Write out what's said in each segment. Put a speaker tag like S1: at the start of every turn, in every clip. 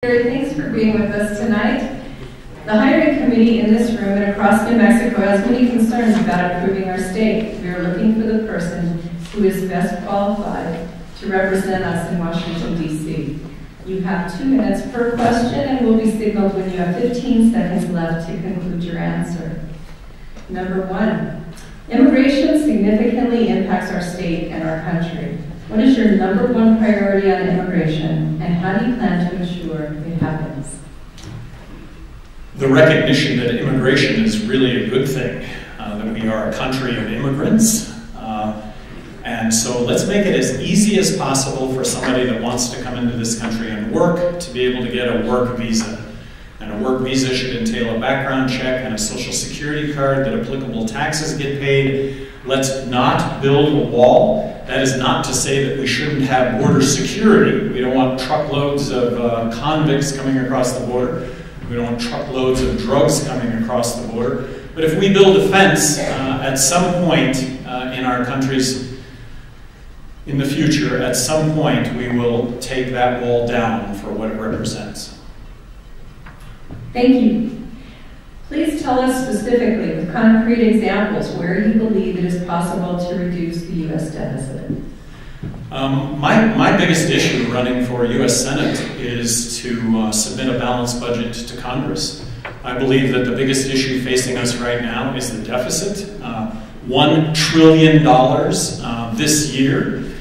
S1: Thanks for being with us tonight. The hiring committee in this room and across New Mexico has many concerns about improving our state. We are looking for the person who is best qualified to represent us in Washington, D.C. You have 2 minutes per question and will be signaled when you have 15 seconds left to conclude your answer. Number 1, immigration significantly impacts our state and our country. What is your number 1 priority on immigration, and how do you plan to ensure it happens?
S2: The recognition that immigration is really a good thing, that we are a country of immigrants. And so let's make it as easy as possible for somebody that wants to come into this country and work to be able to get a work visa. And a work visa should entail a background check and a social security card, that applicable taxes get paid. Let's not build a wall. That is not to say that we shouldn't have border security. We don't want truckloads of convicts coming across the border. We don't want truckloads of drugs coming across the border. But if we build a fence at some point in our countries in the future, at some point we will take that wall down for what it represents.
S1: Thank you. Please tell us specifically, with concrete examples, where you believe it is possible to reduce the U.S. deficit.
S2: My biggest issue running for U.S. Senate is to submit a balanced budget to Congress. I believe that the biggest issue facing us right now is the deficit. $1 trillion this year.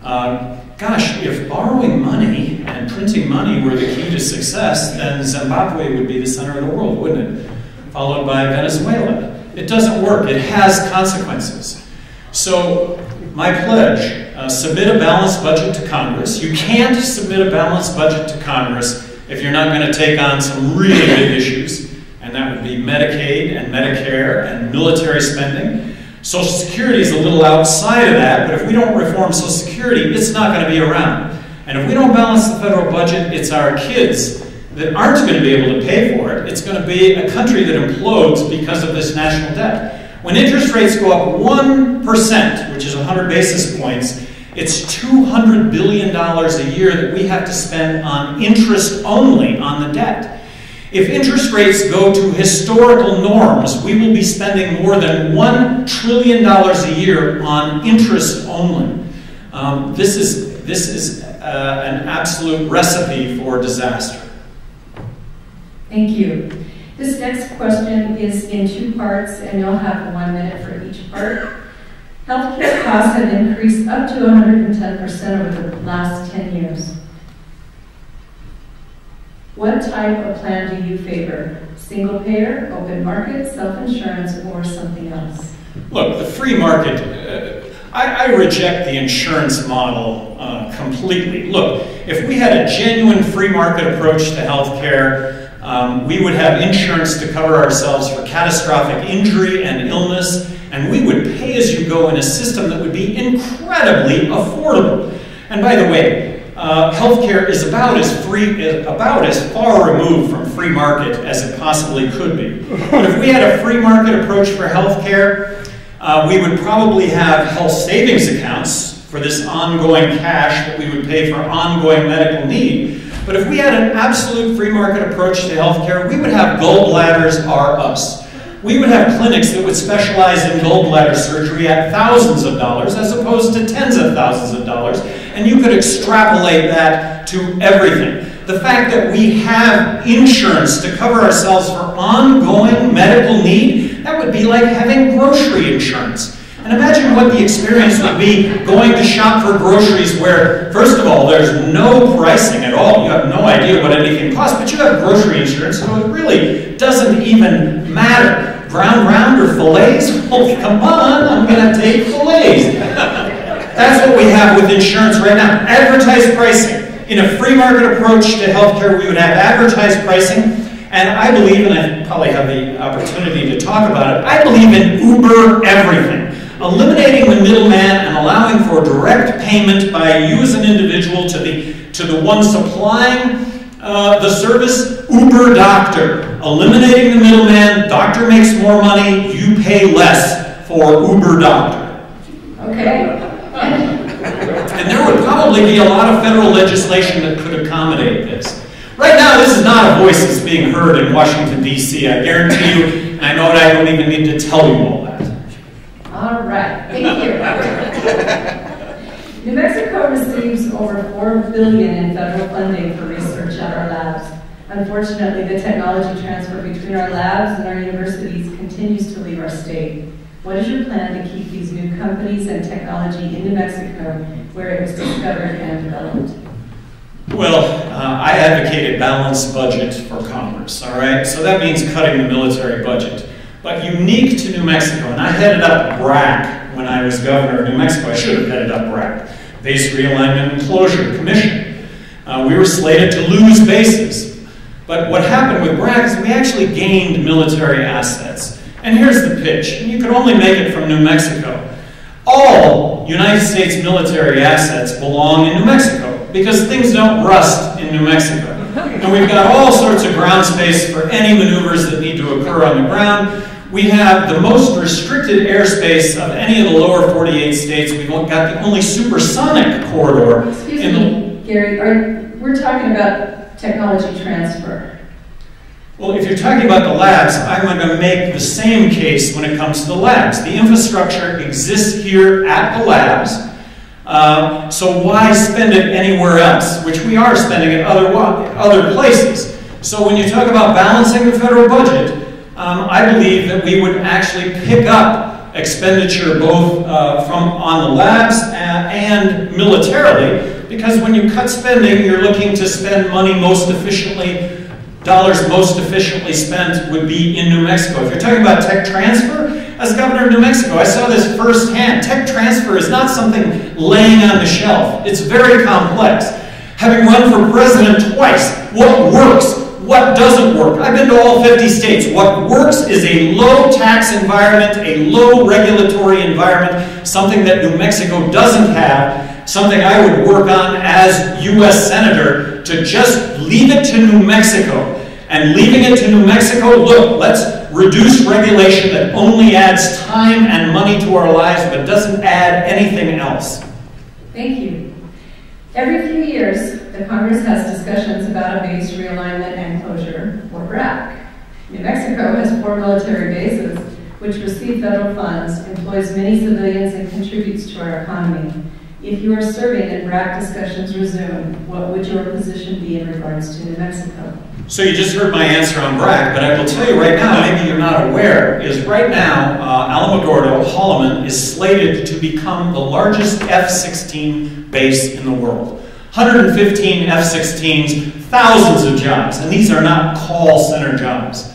S2: Gosh, if borrowing money and printing money were the key to success, then Zimbabwe would be the center of the world, wouldn't it? Followed by Venezuela. It doesn't work. It has consequences. So my pledge, submit a balanced budget to Congress. You can't submit a balanced budget to Congress if you're not going to take on some really big issues, and that would be Medicaid and Medicare and military spending. Social Security is a little outside of that, but if we don't reform Social Security, it's not going to be around. And if we don't balance the federal budget, it's our kids that aren't going to be able to pay for it. It's going to be a country that implodes because of this national debt. When interest rates go up 1%, which is 100 basis points, it's $200 billion a year that we have to spend on interest only on the debt. If interest rates go to historical norms, we will be spending more than $1 trillion a year on interest only. This is an absolute recipe for disaster.
S1: Thank you. This next question is in 2 parts, and you'll have 1 minute for each part. Healthcare costs have increased up to 110% over the last 10 years. What type of plan do you favor? Single payer, open market, self-insurance, or something else?
S2: Look, the free market, I reject the insurance model completely. Look, if we had a genuine free market approach to healthcare, we would have insurance to cover ourselves for catastrophic injury and illness, and we would pay as you go in a system that would be incredibly affordable. And by the way, healthcare is about as far removed from free market as it possibly could be. But if we had a free market approach for healthcare, we would probably have health savings accounts for this ongoing cash that we would pay for ongoing medical need. But if we had an absolute free market approach to healthcare, we would have gallbladders are us. We would have clinics that would specialize in gallbladder surgery at thousands of dollars as opposed to tens of thousands of dollars, and you could extrapolate that to everything. The fact that we have insurance to cover ourselves for ongoing medical need, that would be like having grocery insurance. And imagine what the experience would be going to shop for groceries where, first of all, there's no pricing at all. You have no idea what anything costs, but you have grocery insurance, so it really doesn't even matter. Ground round or fillets? Oh, come on, I'm going to take fillets. That's what we have with insurance right now. Advertised pricing. In a free market approach to healthcare, we would have advertised pricing. And I believe, and I probably have the opportunity to talk about it, I believe in Uber everything. Eliminating the middleman and allowing for direct payment by you as an individual to the one supplying the service, Uber doctor. Eliminating the middleman, doctor makes more money, you pay less for Uber doctor.
S1: Okay.
S2: And there would probably be a lot of federal legislation that could accommodate this. Right now, this is not a voice that's being heard in Washington, D.C. I guarantee you, and I know that I don't even need to tell you all that.
S1: All right, thank you. New Mexico receives over $4 billion in federal funding for research at our labs. Unfortunately, the technology transfer between our labs and our universities continues to leave our state. What is your plan to keep these new companies and technology in New Mexico where it was discovered and developed?
S2: Well, I advocate a balanced budget for Congress, all right? So that means cutting the military budget. But unique to New Mexico, and I headed up BRAC when I was governor of New Mexico. I should have headed up BRAC, Base Realignment and Closure Commission. We were slated to lose bases. But what happened with BRAC is we actually gained military assets. And here's the pitch, and you could only make it from New Mexico. All United States military assets belong in New Mexico because things don't rust in New Mexico. And we've got all sorts of ground space for any maneuvers that need to occur on the ground. We have the most restricted airspace of any of the lower 48 states. We've got the only supersonic corridor.
S1: Excuse me, Gary, we're talking about technology transfer.
S2: Well, if you're talking about the labs, I'm going to make the same case when it comes to the labs. The infrastructure exists here at the labs, so why spend it anywhere else, which we are spending it other places. So when you talk about balancing the federal budget, I believe that we would actually pick up expenditure both on the labs and militarily, because when you cut spending, you're looking to spend money most efficiently. Dollars most efficiently spent would be in New Mexico. If you're talking about tech transfer, as governor of New Mexico, I saw this firsthand. Tech transfer is not something laying on the shelf. It's very complex. Having run for president twice, what works? What doesn't work? I've been to all 50 states. What works is a low tax environment, a low regulatory environment, something that New Mexico doesn't have, something I would work on as U.S. Senator, to just leave it to New Mexico. And leaving it to New Mexico, look, let's reduce regulation that only adds time and money to our lives but doesn't add anything else.
S1: Thank you. Every few years, the Congress has discussions about a base realignment and closure, or BRAC. New Mexico has 4 military bases, which receive federal funds, employs many civilians, and contributes to our economy. If you are serving and BRAC discussions resume, what would your position be in regards to New Mexico?
S2: So you just heard my answer on BRAC, but I will tell you right now, maybe you're not aware, is right now, Alamogordo, Holloman, is slated to become the largest F-16 base in the world. 115 F-16s, thousands of jobs, and these are not call center jobs.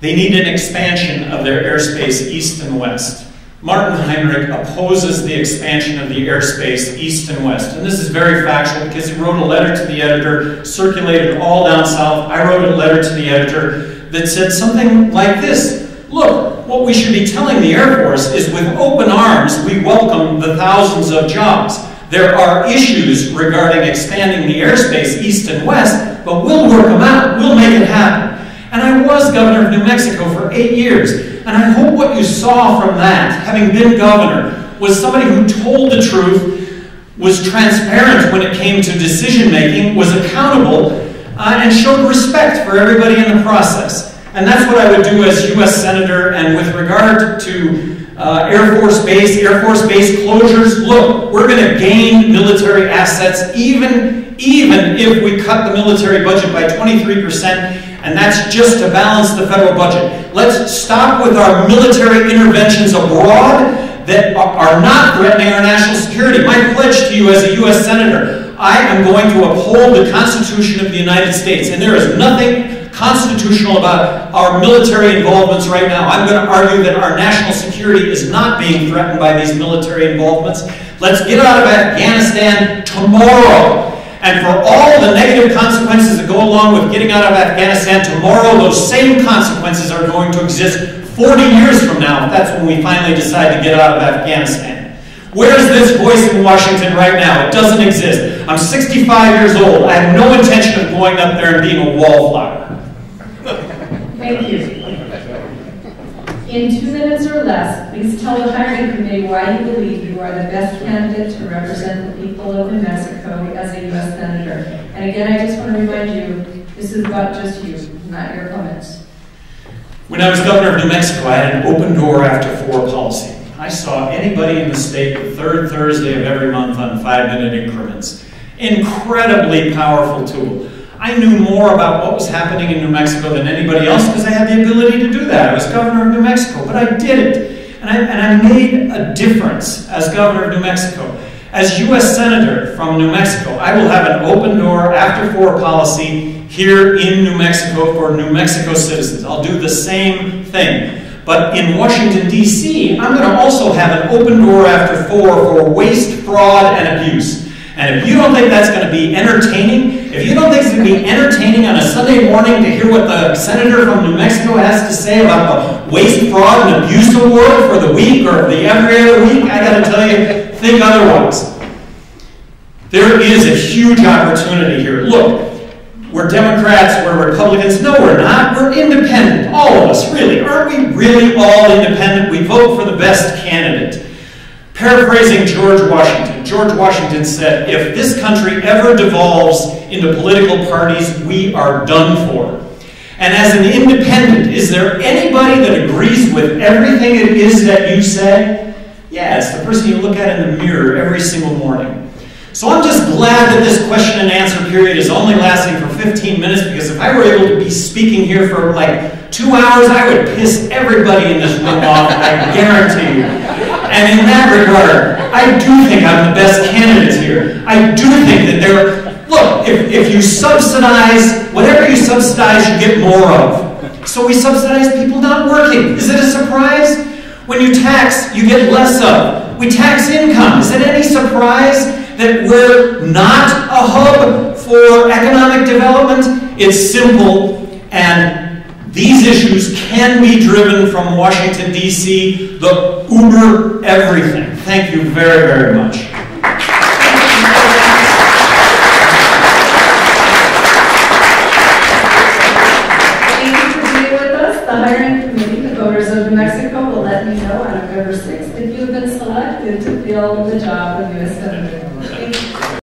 S2: They need an expansion of their airspace east and west. Martin Heinrich opposes the expansion of the airspace east and west. And this is very factual because he wrote a letter to the editor, circulated all down south. I wrote a letter to the editor that said something like this. Look, what we should be telling the Air Force is with open arms, we welcome the thousands of jobs. There are issues regarding expanding the airspace east and west, but we'll work them out. We'll make it happen. And I was governor of New Mexico for 8 years. And I hope what you saw from that, having been governor, was somebody who told the truth, was transparent when it came to decision making, was accountable, and showed respect for everybody in the process. And that's what I would do as U.S. Senator. And with regard to Air Force Base closures, look, we're going to gain military assets even if we cut the military budget by 23%. And that's just to balance the federal budget. Let's stop with our military interventions abroad that are not threatening our national security. My pledge to you as a U.S. Senator, I am going to uphold the Constitution of the United States. And there is nothing constitutional about our military involvements right now. I'm going to argue that our national security is not being threatened by these military involvements. Let's get out of Afghanistan tomorrow. And for all the negative consequences that go along with getting out of Afghanistan tomorrow, those same consequences are going to exist 40 years from now, if that's when we finally decide to get out of Afghanistan. Where's this voice in Washington right now? It doesn't exist. I'm 65 years old. I have no intention of going up there and being a wallflower.
S1: Thank you. In 2 minutes or less, please tell the hiring committee why you believe you are the best candidate to represent the people of New Mexico as a U.S. Senator, And again, I just want to remind you, this is about just you, not your comments.
S2: When I was governor of New Mexico, I had an open door after 4 policy. I saw anybody in the state the third Thursday of every month on 5-minute increments. Incredibly powerful tool. I knew more about what was happening in New Mexico than anybody else because I had the ability to do that. I was governor of New Mexico, but I did it. And I made a difference as governor of New Mexico. As U.S. Senator from New Mexico, I will have an open door after 4 policy here in New Mexico for New Mexico citizens. I'll do the same thing. But in Washington, D.C., I'm going to also have an open door after 4 for waste, fraud, and abuse. And if you don't think that's going to be entertaining, if you don't think it's going to be entertaining on a Sunday morning to hear what the senator from New Mexico has to say about the waste, fraud, and abuse award for the week or the every other week, I got to tell you, think otherwise. There is a huge opportunity here. Look, we're Democrats, we're Republicans. No, we're not. We're independent. All of us, really. Aren't we really all independent? We vote for the best candidate. Paraphrasing George Washington, George Washington said, if this country ever devolves into political parties, we are done for. And as an independent, is there anybody that agrees with everything it is that you say? Yeah, it's the person you look at in the mirror every single morning. So I'm just glad that this question and answer period is only lasting for 15 minutes, because if I were able to be speaking here for like 2 hours, I would piss everybody in this room off, I guarantee you. And in that regard, I do think I'm the best candidate here. I do think that look, if you subsidize, whatever you subsidize, you get more of. So we subsidize people not working. Is it a surprise? When you tax, you get less of. We tax income. Is it any surprise that we're not a hub for economic development? It's simple, and these issues can be driven from Washington, D.C., the uber everything. Thank you very, very much.
S1: Thank you for being with us. The hiring committee, the voters of New Mexico, will let me know on November 6th if you have been selected to fill the job of U.S. Senator.